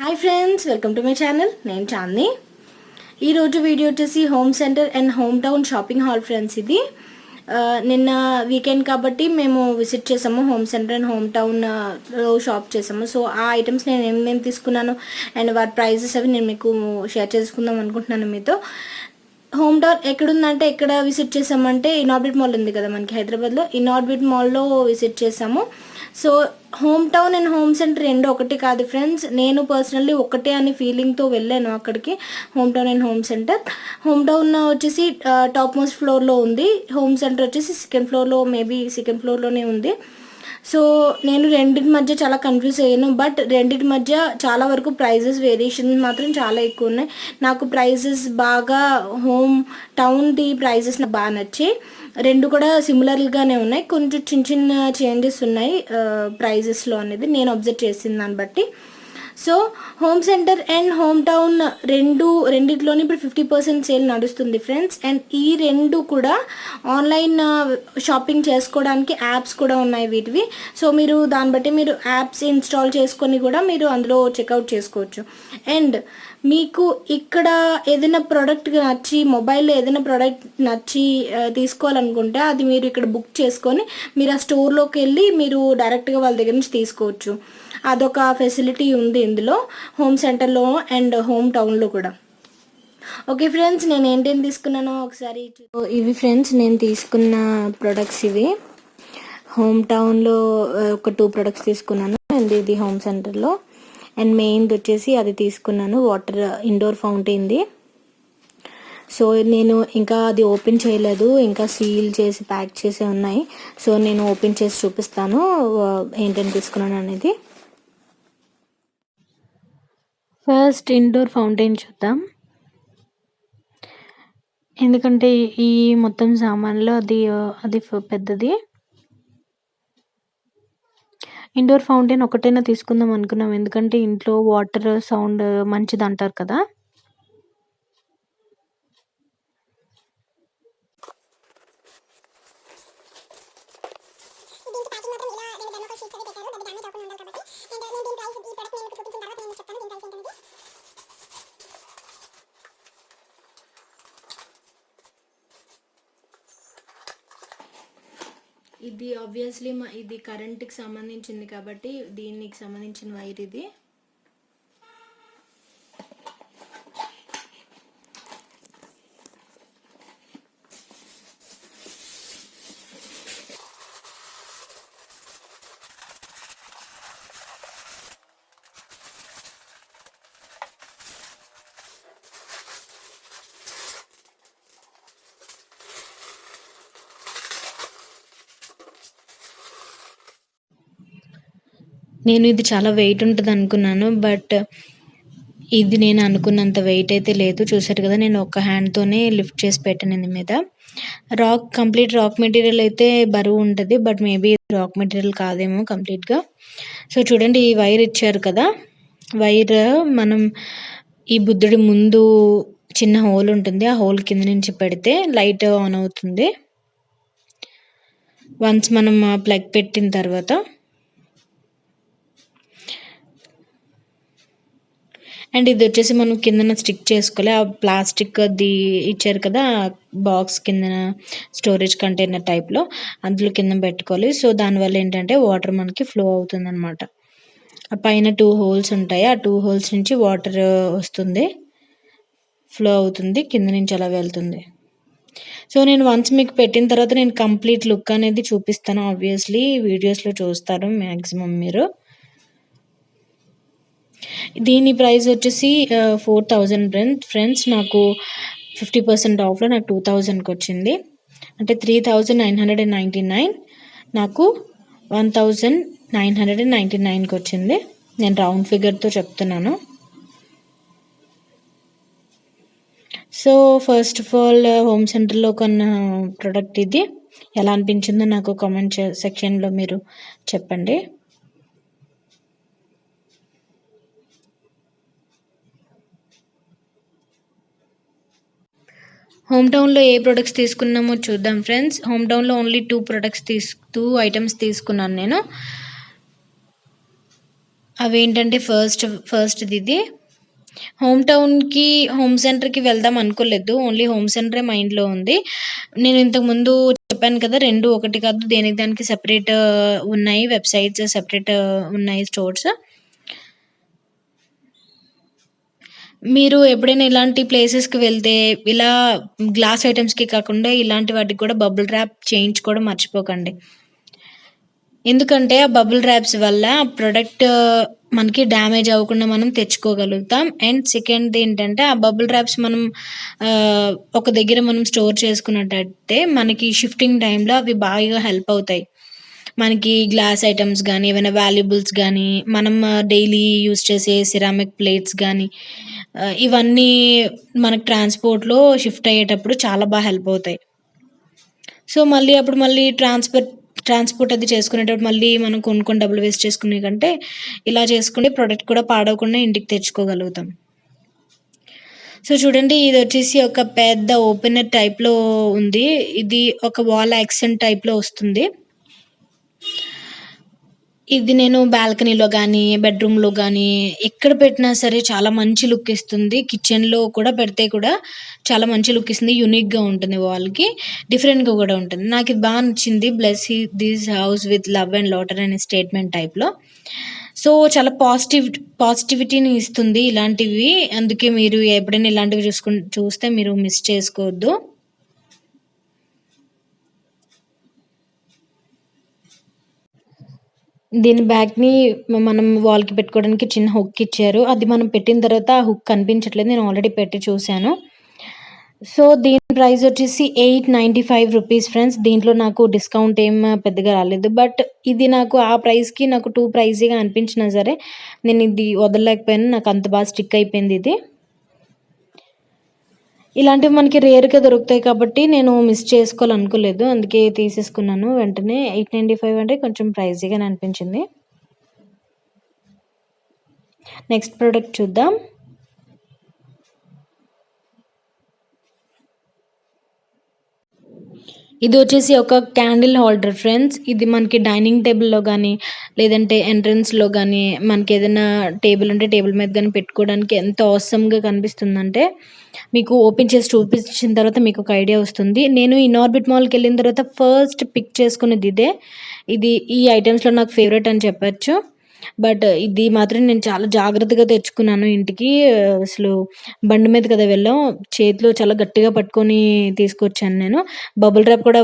Hi friends, welcome to my channel. నేను చాందిని. ఈరోజు video వచ్చేసి home Centre and Home town shopping hall friends. ఇది నిన్న వీకెండ్ కాబట్టి మేము విజిట్ చేసాము హోమ్ సెంటర్ అండ్ హోమ్ టౌన్లో షాప్ చేసాము. సో ఆ ఐటమ్స్ నేను ఏమేమి తీసుకున్నాను అండ్ వాటి ప్రైజెస్ అవి నేను మీకు షేర్ చేసుకుందాం అనుకుంటున్నాను మీతో. హోమ్ టౌన్ ఎక్కడుందంటే ఎక్కడ విజిట్ చేసామంటే ఇనార్బిట్ మాల్ ఉంది కదా మనకి హైదరాబాద్లో. ఇనార్బిట్ మాల్లో విజిట్ చేసాము. So home town and home centre రెండు ఒకటి కాదు ఫ్రెండ్స్. నేను పర్సనల్లీ ఒకటే అనే ఫీలింగ్తో వెళ్ళాను అక్కడికి, home town and home centre. Home town వచ్చేసి టాప్ మోస్ట్ ఫ్లోర్లో ఉంది. హోమ్ సెంటర్ వచ్చేసి సెకండ్ ఫ్లోర్లో, మేబీ సెకండ్ ఫ్లోర్లోనే ఉంది. సో నేను రెండింటి మధ్య చాలా కన్ఫ్యూజ్ అయ్యాను. బట్ రెండింటి మధ్య చాలా వరకు ప్రైజెస్ వేరియేషన్ మాత్రం చాలా ఎక్కువ ఉన్నాయి. నాకు ప్రైజెస్ బాగా హోమ్ టౌన్ది ప్రైజెస్ నాకు బాగా నచ్చాయి. రెండు కూడా సిమిలర్గానే ఉన్నాయి, కొంచెం చిన్న చిన్న చేంజెస్ ఉన్నాయి ప్రైజెస్లో అనేది నేను అబ్జర్వ్ చేసిన దాన్ని బట్టి. So Home Centre and Home Town రెండిట్లోని ఇప్పుడు 50% సేల్ నడుస్తుంది ఫ్రెండ్స్. అండ్ ఈ రెండు కూడా ఆన్లైన్ షాపింగ్ చేసుకోవడానికి యాప్స్ కూడా ఉన్నాయి వీటివి. సో మీరు దాన్ని బట్టి మీరు యాప్స్ ఇన్స్టాల్ చేసుకొని కూడా మీరు అందులో చెక్అవుట్ చేసుకోవచ్చు. అండ్ మీకు ఇక్కడ ఏదైనా ప్రోడక్ట్ నచ్చి, మొబైల్లో ఏదైనా ప్రోడక్ట్ నచ్చి తీసుకోవాలనుకుంటే అది మీరు ఇక్కడ బుక్ చేసుకొని మీరు ఆ స్టోర్లోకి వెళ్ళి మీరు డైరెక్ట్గా వాళ్ళ దగ్గర నుంచి తీసుకోవచ్చు. అదొక ఫెసిలిటీ ఉంది ఇందులో హోమ్ సెంటర్లో అండ్ హోమ్ టౌన్లో కూడా. ఓకే ఫ్రెండ్స్, నేను ఏంటేం తీసుకున్నానో ఒకసారి ఇవి ఫ్రెండ్స్ నేను తీసుకున్న ప్రొడక్ట్స్ ఇవి. హోమ్ టౌన్లో ఒక 2 ప్రొడక్ట్స్ తీసుకున్నాను అండ్ ఇది హోమ్ సెంటర్లో. అండ్ మెయిన్ది వచ్చేసి అది తీసుకున్నాను, వాటర్ ఇండోర్ ఫౌంటైన్ది. సో నేను ఇంకా అది ఓపెన్ చేయలేదు, ఇంకా సీల్ చేసి ప్యాక్ చేసే ఉన్నాయి. సో నేను ఓపెన్ చేసి చూపిస్తాను ఏంటని తీసుకున్నాను అనేది. ఫస్ట్ ఇండోర్ ఫౌంటైన్ చూద్దాం, ఎందుకంటే ఈ మొత్తం సామాన్లో అది పెద్దది. ఇండోర్ ఫౌంటైన్ ఒకటైనా తీసుకుందాం అనుకున్నాం, ఎందుకంటే ఇంట్లో వాటర్ సౌండ్ మంచిది అంటారు కదా. ఇది ఆబ్వియస్లీ ఇది కరెంట్కి సంబంధించింది కాబట్టి దీనికి సంబంధించిన వైర్ ఇది. నేను ఇది చాలా వెయిట్ ఉంటుంది అనుకున్నాను, బట్ ఇది నేను అనుకున్నంత వెయిట్ అయితే లేదు. చూసారు కదా, నేను ఒక హ్యాండ్తోనే లిఫ్ట్ చేసి పెట్టాను ఇది మీద. కంప్లీట్ రాక్ మెటీరియల్ అయితే బరువు ఉంటుంది, బట్ మేబీ రాక్ మెటీరియల్ కాదేమో కంప్లీట్గా. సో చూడండి, ఈ వైర్ ఇచ్చారు కదా, వైర్ మనం ఈ బుద్ధుడి ముందు చిన్న హోల్ ఉంటుంది, ఆ హోల్ కింద నుంచి పెడితే లైట్ ఆన్ అవుతుంది వన్స్ మనం ప్లగ్ పెట్టిన తర్వాత. అండ్ ఇది వచ్చేసి మనం కిందన స్టిక్ చేసుకోవాలి. ఆ ప్లాస్టిక్ అది ఇచ్చారు కదా బాక్స్ కిందన, స్టోరేజ్ కంటైనర్ టైప్లో, అందులో కింద పెట్టుకోవాలి. సో దానివల్ల ఏంటంటే వాటర్ మనకి ఫ్లో అవుతుంది అనమాట. ఆ పైన 2 హోల్స్ ఉంటాయి, ఆ 2 హోల్స్ నుంచి వాటర్ వస్తుంది, ఫ్లో అవుతుంది, కింద నుంచి అలా వెళ్తుంది. సో నేను వన్స్ మీకు పెట్టిన తర్వాత నేను కంప్లీట్ లుక్ అనేది చూపిస్తాను. ఆబ్వియస్లీ వీడియోస్లో చూస్తారు మ్యాక్సిమం మీరు. దీని ప్రైస్ వచ్చేసి 4000 ఫ్రెండ్స్. నాకు 50% ఆఫ్లో నాకు 2000కి వచ్చింది. అంటే 3999 నాకు 1999కి వచ్చింది. నేను రౌండ్ ఫిగర్తో చెప్తున్నాను. So first of all home సెంటర్లో కొన్న ప్రోడక్ట్ ఇది. ఎలా అనిపించిందో నాకు కామెంట్ సెక్షన్లో మీరు చెప్పండి. హోమ్ టౌన్లో ఏ ప్రొడక్ట్స్ తీసుకున్నామో చూద్దాం ఫ్రెండ్స్. హోమ్ టౌన్లో ఓన్లీ 2 ఐటమ్స్ తీసుకున్నాను నేను. అవేంటంటే ఫస్ట్‌ది ఇది. హోమ్ సెంటర్‌కి వెళ్దాం అనుకోలేదు. ఓన్లీ హోమ్ సెంటరే మైండ్‌లో ఉంది. నేను ఇంతకుముందు చెప్పాను కదా! 2 ఒకటి కాదు, దేనికి దానికి సెపరేట్ ఉన్నాయి. వెబ్‌సైట్స్ సెపరేట్ ఉన్నాయి, స్టోర్స్. మీరు ఎప్పుడైనా ఇలాంటి ప్లేసెస్‌కి వెళ్తే ఇలా గ్లాస్ ఐటెమ్స్‌కి కాకుండా ఇలాంటి వాటికి కూడా బబుల్ ర్యాప్ చేయించుకోవడం మర్చిపోకండి. ఎందుకంటే ఆ బబుల్ ర్యాప్స్ వల్ల ప్రొడక్ట్ మనకి డ్యామేజ్ అవ్వకుండా మనం తెచ్చుకోగలుగుతాం. అండ్ సెకండ్‌ది ఏంటంటే ఆ బబుల్ ర్యాప్స్ మనం ఒక దగ్గర మనం స్టోర్ చేసుకున్నట్టయితే మనకి షిఫ్టింగ్ టైంలో అవి బాగా హెల్ప్ అవుతాయి. మనకి గ్లాస్ ఐటెమ్స్ గానీ, ఏవైనా వాల్యుబుల్స్ గానీ, మనం డైలీ యూజ్ చేసే సిరామిక్ ప్లేట్స్ గానీ, ఇవన్నీ మనకు ట్రాన్స్‌పోర్ట్‌లో షిఫ్ట్ అయ్యేటప్పుడు చాలా హెల్ప్ అవుతాయి. సో, మళ్ళీ ట్రాన్స్‌పోర్ట్ అది చేసుకునేటప్పుడు మళ్ళీ మనం కొనుక్కొని డబ్బులు వేస్ట్ చేసుకునే కంటే, ఇలా చేసుకుంటే ప్రొడక్ట్ కూడా పాడవకుండా ఇంటికి తెచ్చుకోగలుగుతాం. సో, చూడండి, ఇదొచ్చేసి ఒక పెద్ద ఓపెనర్ టైప్‌లో ఉంది. ఇది ఒక వాల్ యాక్సెంట్ టైప్‌లో వస్తుంది. ఇది నేను బాల్కనీలో గానీ, బెడ్‌రూమ్‌లో గానీ ఎక్కడ పెట్టినా సరే చాలా మంచి లుక్ ఇస్తుంది. కిచెన్‌లో కూడా పెడితే కూడా చాలా మంచి లుక్ ఇస్తుంది. యూనిక్‌గా ఉంటుంది వాల్‌కి. డిఫరెంట్‌గా కూడా ఉంటుంది. నాకిది నచ్చింది. Bless this house with love and laughter అనే స్టేట్మెంట్ టైప్‌లో. సో, చాలా పాజిటివిటీని ఇస్తుంది ఇలాంటివి. అందుకే మీరు ఎప్పుడైనా ఇలాంటివి చూస్తే మీరు మిస్ చేసుకోవద్దు. దీని బ్యాగ్‌ని మనం వాల్‌కి పెట్టుకోవడానికి చిన్న హుక్ ఇచ్చారు. అది మనం పెట్టిన తర్వాత ఆ హుక్ కనిపించట్లేదు. నేను ఆల్రెడీ పెట్టి చూసాను. సో, దీని ప్రైస్ వచ్చేసి ₹895 ఫ్రెండ్స్. దీంట్లో నాకు డిస్కౌంట్ ఏం పెద్దగా రాలేదు. బట్ ఇది నాకు ఆ ప్రైస్‌కి నాకు టూ ప్రైజీగా అనిపించినా సరే, నేను ఇది వదలలేకపోయాను. నాకు అంత బాగా స్టిక్ అయిపోయింది ఇది. ఇలాంటివి మనకి రేర్‌గా దొరుకుతాయి కాబట్టి నేను మిస్ చేసుకోవాలనుకోలేదు. అందుకే తీసేసుకున్నాను వెంటనే. 895 అంటే కొంచెం ప్రైజీగానే అనిపించింది. నెక్స్ట్ ప్రోడక్ట్ చూద్దాం. ఇది వచ్చేసి ఒక క్యాండిల్ హోల్డర్ ఫ్రెండ్స్. ఇది మనకి డైనింగ్ టేబుల్‌లో గానీ, లేదంటే ఎంట్రన్స్‌లో గానీ, మనకి ఏదైనా టేబుల్ ఉంటే టేబుల్ మీద గానీ పెట్టుకోవడానికి ఎంత ఆసమ్‌గా కనిపిస్తుందంటే, మీకు ఓపెన్ చేసి చూపించిన తర్వాత మీకు ఒక ఐడియా వస్తుంది. నేను ఇనార్బిట్ మాల్‌కి వెళ్ళిన తర్వాత ఫస్ట్ పిక్ చేసుకున్నది ఇదే. ఈ ఐటెమ్స్‌లో నాకు ఫేవరెట్ అని చెప్పొచ్చు. బట్ ఇది మాత్రం నేను చాలా జాగ్రత్తగా తెచ్చుకున్నాను ఇంటికి. అసలు బండి మీద కదా వెళ్ళాం. చేతిలో చాలా గట్టిగా పట్టుకొని తీసుకొచ్చాను నేను. బబుల్ ర్యాప్ కూడా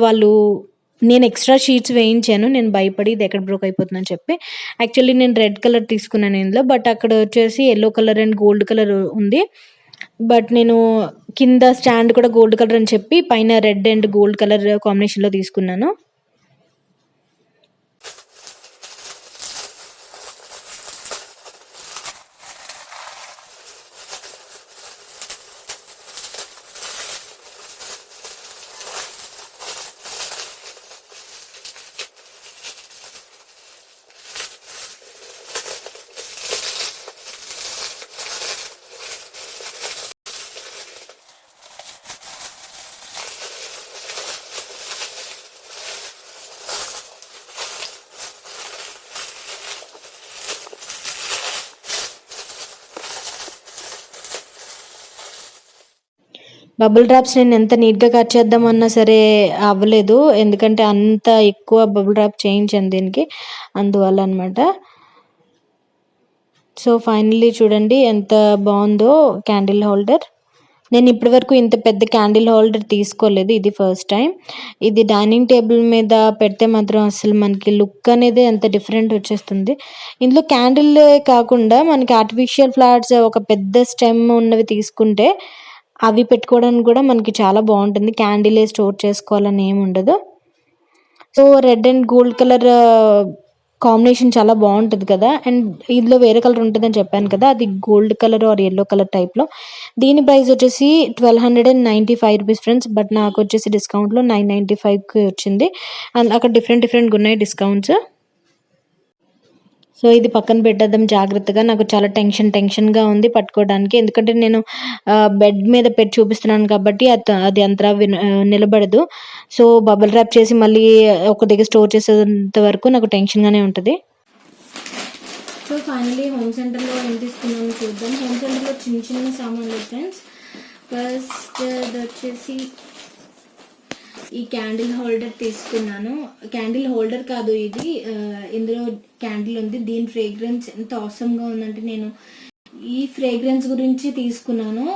నేను ఎక్స్‌ట్రా షీట్స్ వేయించాను. నేను భయపడి ఇది ఎక్కడ బ్రోక్ అయిపోతుందని చెప్పి. యాక్చువల్లీ నేను రెడ్ కలర్ తీసుకున్నాను ఇందులో. బట్ అక్కడ వచ్చేసి yellow colour and gold colour ఉంది. బట్ నేను కింద స్టాండ్ కూడా గోల్డ్ కలర్ అని చెప్పి పైన రెడ్ అండ్ గోల్డ్ కలర్ కాంబినేషన్‌లో తీసుకున్నాను. బబుల్ ర్యాప్స్ నేను ఎంత నీట్‌గా కట్ చేద్దామన్నా సరే అవ్వలేదు. ఎందుకంటే అంత ఎక్కువ బబుల్ ర్యాప్ చేయించాను దీనికి. అందువల్ల అనమాట. సో, ఫైనల్లీ చూడండి ఎంత బావుందో క్యాండిల్ హోల్డర్. నేను ఇప్పటి వరకు ఇంత పెద్ద క్యాండిల్ హోల్డర్ తీసుకోలేదు. ఇది ఫస్ట్ టైం. ఇది డైనింగ్ టేబుల్ మీద పెడితే మాత్రం అసలు మనకి లుక్ అనేది ఎంత డిఫరెంట్ వచ్చేస్తుంది. ఇందులో క్యాండిలే కాకుండా మనకి ఆర్టిఫిషియల్ ఫ్లవర్స్ ఒక పెద్ద స్టెమ్ ఉన్నవి తీసుకుంటే అవి పెట్టుకోవడానికి కూడా మనకి చాలా బావుంటుంది. క్యాండిలే స్టోర్ చేసుకోవాలని ఏమి ఉండదు. So, red and gold colour combination చాలా బావుంటది కదా! అండ్ ఇందులో వేరే కలర్ ఉంటదని చెప్పాను కదా! అది gold colour or yellow colour టైప్‌లో. దీని ప్రైస్ వచ్చేసి ₹1295 ఫ్రెండ్స్. బట్ నాకొచ్చేసి డిస్కౌంట్‌లో 995కి వచ్చింది. అండ్ అక్కడ డిఫరెంట్‌గా ఉన్నాయి డిస్కౌంట్స్. సో, ఇది పక్కన పెట్టేద్దాం జాగ్రత్తగా. నాకు చాలా టెన్షన్‌గా ఉంది పట్టుకోవడానికి. ఎందుకంటే నేను బెడ్ మీద పెట్టి చూపిస్తున్నాను కాబట్టి అది అంతలా నిలబడదు. సో, బబుల్ ర్యాప్ చేసి మళ్ళీ ఒక దగ్గర స్టోర్ చేసేంత వరకు నాకు టెన్షన్‌గానే ఉంటది. సో ఫైనలీ హోమ్ సెంటర్లో ఏం తీసుకున్నాను చూద్దాం. హోమ్ సెంటర్లో చిన్న చిన్న సామాన్లు ఫ్రెండ్స్. ఫస్ట్ వచ్చేసి ఈ క్యాండిల్ హోల్డర్ తీసుకున్నాను. క్యాండిల్ హోల్డర్ కాదు ఇది, ఇందులో క్యాండిల్ ఉంది. దీని ఫ్రేగ్రెన్స్ ఎంత అవసరంగా ఉందంటే నేను ఈ ఫ్రేగ్రెన్స్ గురించి తీసుకున్నాను.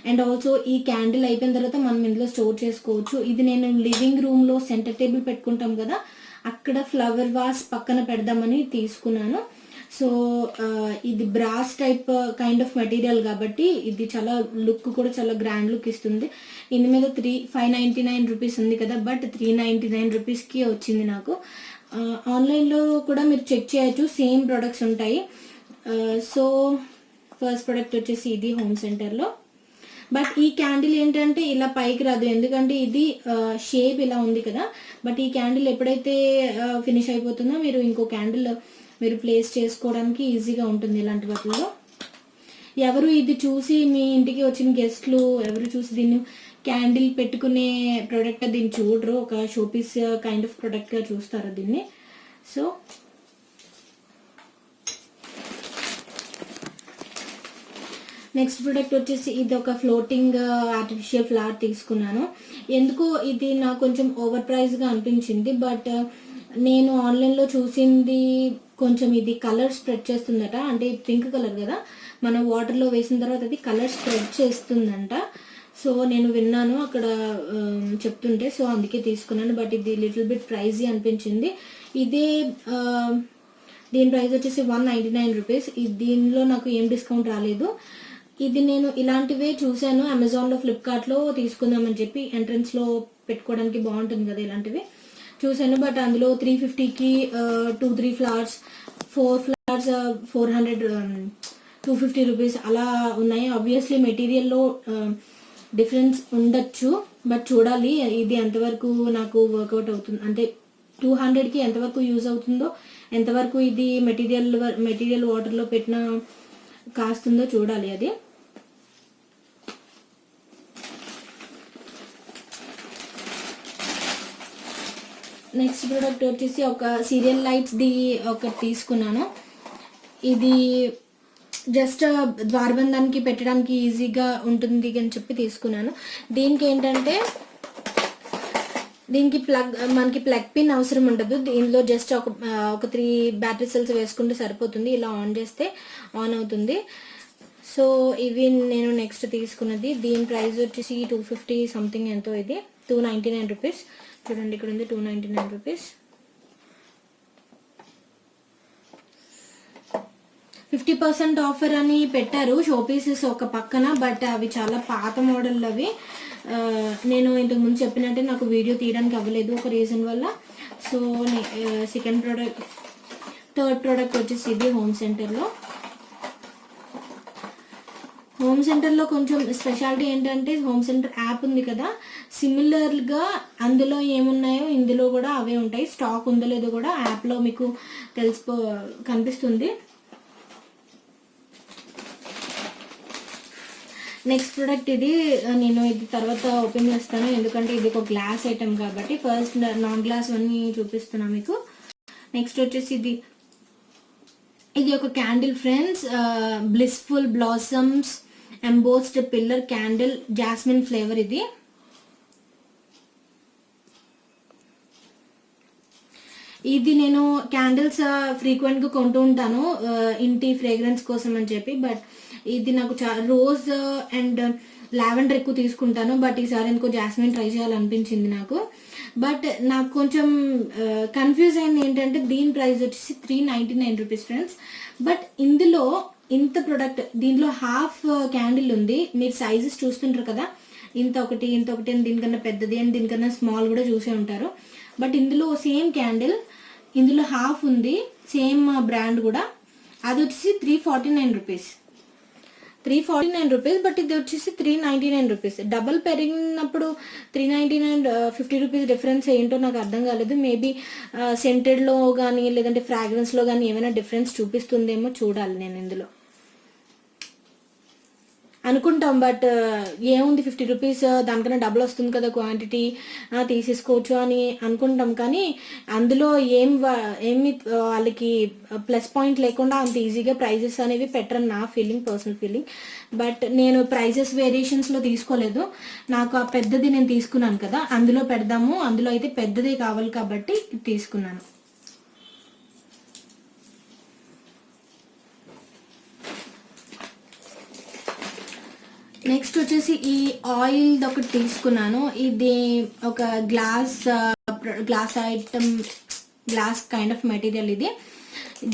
అండ్ ఆల్సో ఈ క్యాండిల్ అయిపోయిన తర్వాత మనం ఇందులో స్టోర్ చేసుకోవచ్చు. ఇది నేను లివింగ్ రూమ్లో సెంటర్ టేబుల్ పెట్టుకుంటాం కదా, అక్కడ ఫ్లవర్ వాస్ పక్కన పెడదామని తీసుకున్నాను. సో ఇది brass type kind of material కాబట్టి ఇది చాలా లుక్ కూడా చాలా గ్రాండ్ లుక్ ఇస్తుంది. ఇందు మీద 599 రూపీస్ ఉంది కదా, బట్ 399 రూపీస్కి వచ్చింది నాకు. ఆన్లైన్లో కూడా మీరు చెక్ చేయొచ్చు, సేమ్ ప్రొడక్ట్స్ ఉంటాయి. సో ఫస్ట్ ప్రొడక్ట్ వచ్చేసి ఇది హోమ్ సెంటర్లో. బట్ ఈ క్యాండిల్ ఏంటంటే ఇలా పైకి రాదు, ఎందుకంటే ఇది షేప్ ఇలా ఉంది కదా. బట్ ఈ క్యాండిల్ ఎప్పుడైతే ఫినిష్ అయిపోతుందో మీరు ఇంకో క్యాండిల్ మీరు ప్లేస్ చేసుకోవడానికి ఈజీగా ఉంటుంది ఇలాంటి వాటిల్లో. ఎవరు ఇది చూసి మీ ఇంటికి వచ్చిన గెస్ట్లు ఎవరు చూసి దీన్ని క్యాండిల్ పెట్టుకునే ప్రోడక్ట్ దీన్ని చూడరు, ఒక షోపీస్ కైండ్ ఆఫ్ ప్రోడక్ట్గా చూస్తారు దీన్ని. సో నెక్స్ట్ ప్రోడక్ట్ వచ్చేసి ఇది ఒక ఫ్లోటింగ్ ఆర్టిఫిషియల్ ఫ్లవర్ తీసుకున్నాను. ఎందుకో ఇది నాకు కొంచెం ఓవర్ ప్రైస్గా అనిపించింది, బట్ నేను ఆన్లైన్లో చూసింది కొంచెం ఇది కలర్ స్ప్రెడ్ చేస్తుందట. అంటే పింక్ కలర్ కదా, మనం వాటర్లో వేసిన తర్వాత అది కలర్ స్ప్రెడ్ చేస్తుందంట. సో నేను విన్నాను అక్కడ చెప్తుంటే, సో అందుకే తీసుకున్నాను. బట్ ఇది లిటిల్ బిట్ ప్రైజీ అనిపించింది. ఇదే దీని ప్రైస్ వచ్చేసి 199 రూపీస్. దీనిలో నాకు ఏం డిస్కౌంట్ రాలేదు. ఇది నేను ఇలాంటివే చూశాను అమెజాన్లో, ఫ్లిప్కార్ట్లో తీసుకుందామని చెప్పి, ఎంట్రన్స్లో పెట్టుకోవడానికి బాగుంటుంది కదా ఇలాంటివి చూశాను. బట్ అందులో 350కి 2-3 ఫ్లవర్స్, 4 ఫ్లవర్స్ 400, 250 రూపీస్ అలా ఉన్నాయి. ఆబ్వియస్లీ మెటీరియల్లో డిఫరెన్స్ ఉండొచ్చు, బట్ చూడాలి ఇది ఎంతవరకు నాకు వర్కౌట్ అవుతుంది, అంటే 200కి ఎంతవరకు యూజ్ అవుతుందో, ఎంతవరకు ఇది మెటీరియల్ వాటర్లో పెట్టిన కాస్తుందో చూడాలి అది. నెక్స్ట్ ప్రోడక్ట్ వచ్చేసి ఒక సీరియల్ లైట్స్ది ఒకటి తీసుకున్నాను. ఇది జస్ట్ ద్వారబంధానికి పెట్టడానికి ఈజీగా ఉంటుంది అని చెప్పి తీసుకున్నాను. దీనికి ఏంటంటే దీనికి మనకి ప్లగ్ పిన్ అవసరం ఉండదు. దీనిలో జస్ట్ ఒక 3 బ్యాటరీ సెల్స్ వేసుకుంటే సరిపోతుంది. ఇలా ఆన్ చేస్తే ఆన్ అవుతుంది. సో ఇవి నేను నెక్స్ట్ తీసుకున్నది. దీని ప్రైస్ వచ్చేసి 250 సంథింగ్ ఎంతో, ఇది 299 రూపీస్. చూడండి ఇక్కడ ఉంది 299 రూపీస్. 50% ఆఫర్ అని పెట్టారు షో పీసెస్ ఒక పక్కన, బట్ అవి చాలా పాత మోడల్ అవి. నేను ఇంతకు ముందు చెప్పినట్టే నాకు వీడియో తీయడానికి అవ్వలేదు ఒక రీజన్ వల్ల. సో థర్డ్ ప్రోడక్ట్ వచ్చేసి ఇది హోమ్ సెంటర్లో కొంచెం స్పెషాలిటీ ఏంటంటే హోమ్ సెంటర్ యాప్ ఉంది కదా, సిమిలర్గా అందులో ఏమున్నాయో ఇందులో కూడా అవే ఉంటాయి. స్టాక్ ఉందో లేదో కూడా యాప్లో మీకు కనిపిస్తుంది. నెక్స్ట్ ప్రోడక్ట్ ఇది నేను ఇది తర్వాత ఓపెన్ చేస్తాను, ఎందుకంటే ఇది ఒక గ్లాస్ ఐటమ్ కాబట్టి. ఫస్ట్ నాన్ గ్లాస్ అన్నీ చూపిస్తున్నాను మీకు. నెక్స్ట్ వచ్చేసి ఇది ఒక candle friends, blissful blossoms embossed pillar candle, jasmine flavour. ఇది నేను క్యాండిల్స్ ఫ్రీక్వెంట్గా కొంటూ ఉంటాను ఇంటి ఫ్రేగ్రెన్స్ కోసం అని చెప్పి, బట్ ఇది నాకు రోజ్ అండ్ లావెండర్ ఎక్కువ తీసుకుంటాను, బట్ ఈసారి ఎందుకో జాస్మిన్ ట్రై చేయాలనిపించింది నాకు. బట్ నాకు కొంచెం కన్ఫ్యూజ్ అయింది ఏంటంటే దీని ప్రైస్ వచ్చేసి 399 రూపీస్ ఫ్రెండ్స్. బట్ ఇందులో ఇంత ప్రొడక్ట్, దీంట్లో హాఫ్ క్యాండిల్ ఉంది. మీరు సైజెస్ చూస్తుంటారు కదా, ఇంత ఒకటి అని, దీనికన్నా పెద్దది అని, దీనికన్నా స్మాల్ కూడా చూసే ఉంటారు. బట్ ఇందులో సేమ్ క్యాండిల్, ఇందులో హాఫ్ ఉంది, సేమ్ బ్రాండ్ కూడా. అది వచ్చేసి 349 రూపీస్. 349 రూపీస్, బట్ ఇది వచ్చేసి 399 రూపీస్. డబల్ పెరిగినప్పుడు 399 50 రూపీస్ డిఫరెన్స్ ఏంటో నాకు అర్థం కాలేదు. మేబీ సెంటెడ్లో కానీ లేదంటే ఫ్రాగ్రెన్స్లో కానీ ఏమైనా డిఫరెన్స్ చూపిస్తుందేమో చూడాలి నేను ఇందులో. అనుకుంటాం. బట్ ఏముంది 50 రూపీస్ దానికన్నా డబుల్ వస్తుంది కదా క్వాంటిటీ, తీసేసుకోవచ్చు అని అనుకుంటాం. కానీ అందులో ఏమి వాళ్ళకి ప్లస్ పాయింట్ లేకుండా అంత ఈజీగా ప్రైజెస్ అనేవి పెట్టరని నా ఫీలింగ్, పర్సనల్ ఫీలింగ్. బట్ నేను ప్రైజెస్ వేరియేషన్స్లో తీసుకోలేదు. నాకు ఆ పెద్దది నేను తీసుకున్నాను కదా, అందులో పెడదాము, అందులో అయితే పెద్దదే కావాలి కాబట్టి తీసుకున్నాను. నెక్స్ట్ వచ్చేసి ఈ ఆయిల్ ఒకటి తీసుకున్నాను. ఇది ఒక glass item, glass kind of material ఇది.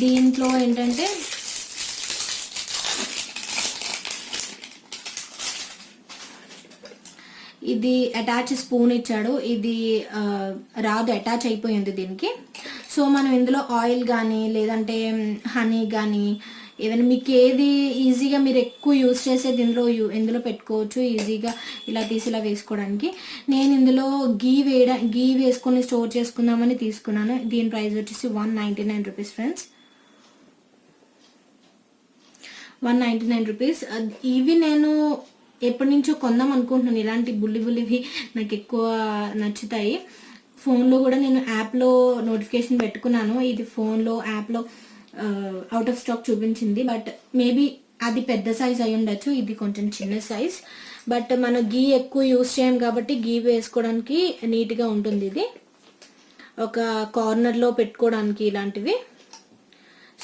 దీంట్లో ఏంటంటే ఇది అటాచ్ స్పూన్ ఇచ్చాడు. ఇది రాదు, అటాచ్ అయిపోయింది దీనికి. సో మనం ఇందులో ఆయిల్ కానీ లేదంటే హనీ కానీ ఏదైనా మీకు ఏది ఈజీగా మీరు ఎక్కువ యూస్ చేసేది ఇందులో పెట్టుకోవచ్చు, ఈజీగా ఇలా తీసి ఇలా వేసుకోవడానికి. నేను ఇందులో గీ వేసుకొని స్టోర్ చేసుకుందామని తీసుకున్నాను. దీని ప్రైస్ వచ్చేసి 199 రూపీస్ ఫ్రెండ్స్, 199 రూపీస్. ఇవి నేను ఎప్పటి నుంచో కొందాం అనుకుంటున్నాను. ఇలాంటి బుల్లివి నాకు ఎక్కువ నచ్చుతాయి. ఫోన్లో కూడా నేను యాప్లో నోటిఫికేషన్ పెట్టుకున్నాను. ఇది ఫోన్లో యాప్లో అవుట్ ఆఫ్ స్టాక్ చూపించింది. బట్ మేబీ అది పెద్ద సైజ్ అయి ఉండొచ్చు, ఇది కొంచెం చిన్న సైజ్. బట్ మనం గీ ఎక్కువ యూస్ చేయం కాబట్టి గీ వేసుకోవడానికి నీట్గా ఉంటుంది. ఇది ఒక కార్నర్లో పెట్టుకోవడానికి ఇలాంటివి.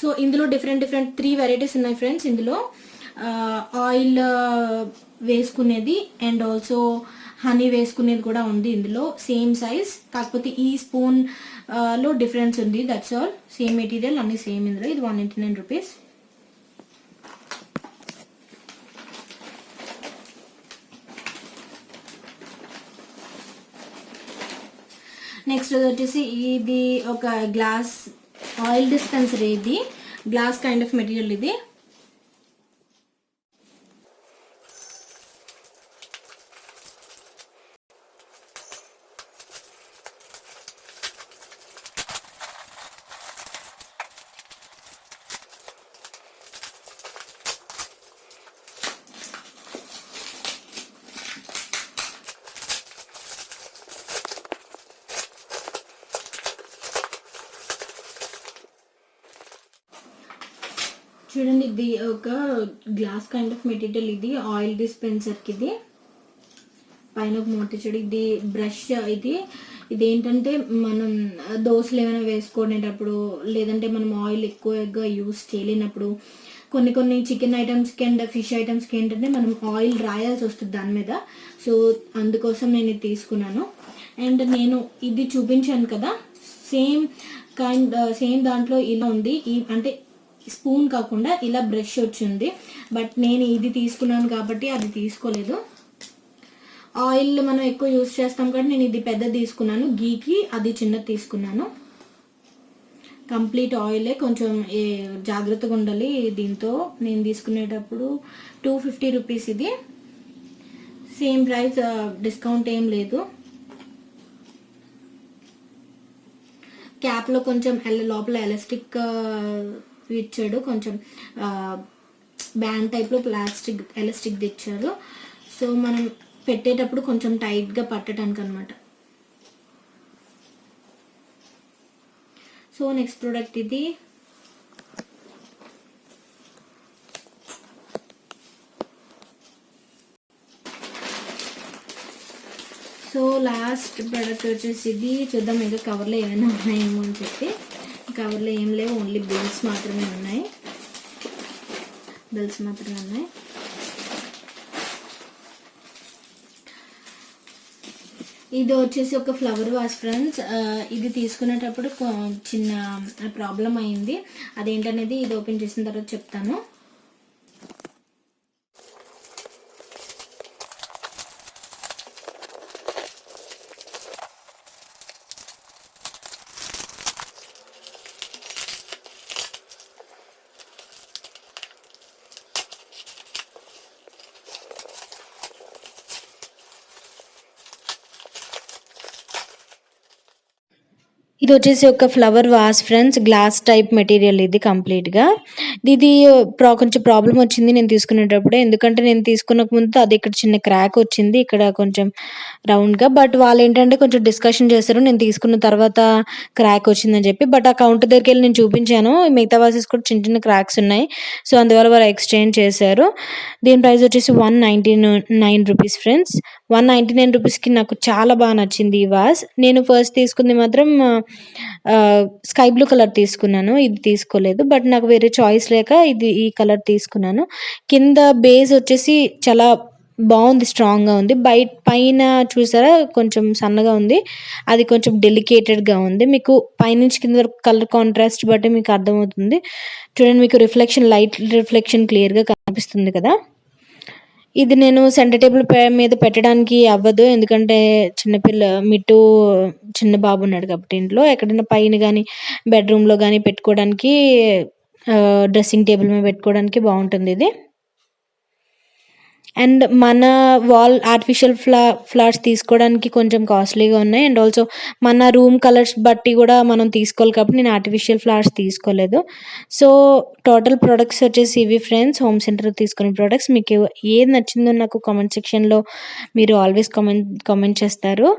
సో ఇందులో డిఫరెంట్ 3 వెరైటీస్ ఉన్నాయి ఫ్రెండ్స్. ఇందులో ఆయిల్ వేసుకునేది అండ్ ఆల్సో హనీ వేసుకునేది కూడా ఉంది. ఇందులో సేమ్ సైజ్, కాకపోతే ఈ స్పూన్ లో డిఫరెన్స్ ఉంది, దట్స్ ఆల్. సేమ్ మెటీరియల్ అన్ని సేమ్. ఇందులో ఇది 199 రూపీస్. నెక్స్ట్ వచ్చేసి ఇది ఒక గ్లాస్ ఆయిల్ డిస్పెన్సర్. ఇది గ్లాస్ కైండ్ ఆఫ్ మెటీరియల్ ఇది. చూడండి, ఇది ఒక గ్లాస్ కైండ్ ఆఫ్ మెటీరియల్. ఇది ఆయిల్ డిస్పెన్సర్కి. ఇది పైన ఒక మూత చూడు. ఇది బ్రష్. ఇదేంటంటే మనం దోశలు ఏమైనా వేసుకునేటప్పుడు లేదంటే మనం ఆయిల్ ఎక్కువగా యూస్ చేయలేనప్పుడు కొన్ని చికెన్ ఐటమ్స్కి అండ్ ఫిష్ ఐటమ్స్కి ఏంటంటే మనం ఆయిల్ రాయాల్సి వస్తుంది దాని మీద. సో అందుకోసం నేను ఇది తీసుకున్నాను. అండ్ నేను ఇది చూపించాను కదా, సేమ్ దాంట్లో ఇలా ఉంది. అంటే స్పూన్ కాకుండా ఇలా బ్రష్ వచ్చింది. బట్ నేను ఇది తీసుకున్నాను కాబట్టి అది తీసుకోలేదు. ఆయిల్ మనం ఎక్కువ యూస్ చేస్తాం కాబట్టి నేను ఇది పెద్దది తీసుకున్నాను. గీకి అది చిన్నది తీసుకున్నాను. కంప్లీట్ ఆయిలే, కొంచెం జాగ్రత్తగా ఉండాలి దీంతో. నేను తీసుకునేటప్పుడు 250 రూపీస్. ఇది సేమ్ ప్రైస్, డిస్కౌంట్ ఏం లేదు. క్యాప్లో కొంచెం లోపల ఎలాస్టిక్ ఇచ్చాడు, కొంచెం బ్యాండ్ టైప్లో ప్లాస్టిక్ ఎలాస్టిక్ ఇచ్చారు. సో మనం పెట్టేటప్పుడు కొంచెం టైట్గా పట్టడానికి అనమాట. సో నెక్స్ట్ ప్రోడక్ట్ ఇది. సో లాస్ట్ ప్రోడక్ట్ వచ్చేసి ఇది. చూద్దాం ఇంకా కవర్లో ఏమైనా ఉన్నాయేమో అని చెప్పి. కవర్లో ఏం లేవు, ఓన్లీ బిల్స్ మాత్రమే ఉన్నాయి. ఇది వచ్చేసి ఒక ఫ్లవర్ వాస్ ఫ్రెండ్స్. ఇది తీసుకునేటప్పుడు చిన్న ప్రాబ్లం అయింది. అదేంటనేది ఇది ఓపెన్ చేసిన తర్వాత చెప్తాను. ఇది వచ్చేసి ఒక flower vase friends. Glass type material ఇది కంప్లీట్గా. ఇది కొంచెం ప్రాబ్లమ్ వచ్చింది నేను తీసుకునేటప్పుడే. ఎందుకంటే నేను తీసుకునక ముందు అది ఇక్కడ చిన్న క్రాక్ వచ్చింది. ఇక్కడ కొంచెం రౌండ్‌గా. బట్ వాళ్ళేంటంటే కొంచెం డిస్కషన్ చేశారు. నేను తీసుకున్న తర్వాత క్రాక్ వచ్చిందని చెప్పి. బట్ ఆ కౌంటర్ దగ్గరికెళ్ళి నేను చూపించాను. మిగతా వాసెస్ కూడా చిన్న చిన్న క్రాక్స్ ఉన్నాయి. సో, అందువల్ల వాళ్ళు ఎక్స్‌చేంజ్ చేశారు. దీని ప్రైస్ వచ్చేసి 199 రూపీస్ ఫ్రెండ్స్. 199 రూపీస్‌కి నాకు చాలా బాగా నచ్చింది ఈ వాస్. నేను ఫస్ట్ తీసుకుంది మాత్రం స్కై బ్లూ కలర్ తీసుకున్నాను. ఇది తీసుకోలేదు. బట్ నాకు వేరే చాయిస్ లేక ఈ కలర్ తీసుకున్నాను. కింద బేస్ వచ్చేసి చాలా బావుంది. స్ట్రాంగ్‌గా ఉంది. పైన చూసారా కొంచెం సన్నగా ఉంది. అది కొంచెం డెలికేటెడ్‌గా ఉంది. మీకు పైనుంచి కింద వరకు కలర్ కాంట్రాస్ట్ బట్టి మీకు అర్థమవుతుంది. చూడండి, మీకు లైట్ రిఫ్లెక్షన్ క్లియర్‌గా కనిపిస్తుంది కదా! ఇది నేను సెంటర్ టేబుల్ మీద పెట్టడానికి అవ్వదు. ఎందుకంటే చిన్న బాబు ఉన్నాడు కాబట్టి ఇంట్లో. ఎక్కడైనా పైన గానీ, బెడ్‌రూమ్‌లో గానీ పెట్టుకోవడానికి డ్రెస్సింగ్ టేబుల్ మీద పెట్టుకోవడానికి బావుంటుందిది. అండ్ మన ఆర్టిఫిషియల్ ఫ్లవర్స్ తీసుకోవడానికి కొంచెం కాస్ట్‌లీగా ఉన్నాయి. అండ్ ఆల్సో మన రూమ్ కలర్స్ బట్టి గూడా మనం తీసుకోవాలి కాబట్టి నేను ఆర్టిఫిషియల్ ఫ్లవర్స్ తీసుకోలేదు. సో, టోటల్ ప్రొడక్ట్స్ వచ్చేసి ఇవి ఫ్రెండ్స్. హోమ్ సెంటర్‌లో తీసుకున్న ప్రొడక్ట్స్. మీకు ఏది నచ్చిందో నాకు కామెంట్ సెక్షన్‌లో మీరు ఆల్వేస్ కామెంట్ చేస్తారు.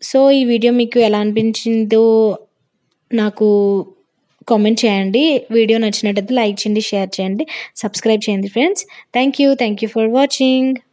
సో, ఈ వీడియో మీకు ఎలా అనిపించిందో నాకు కామెంట్ చేయండి. వీడియో నచ్చినట్టయితే లైక్ చేయండి, షేర్ చేయండి, సబ్స్క్రైబ్ చేయండి friends. Thank you for watching.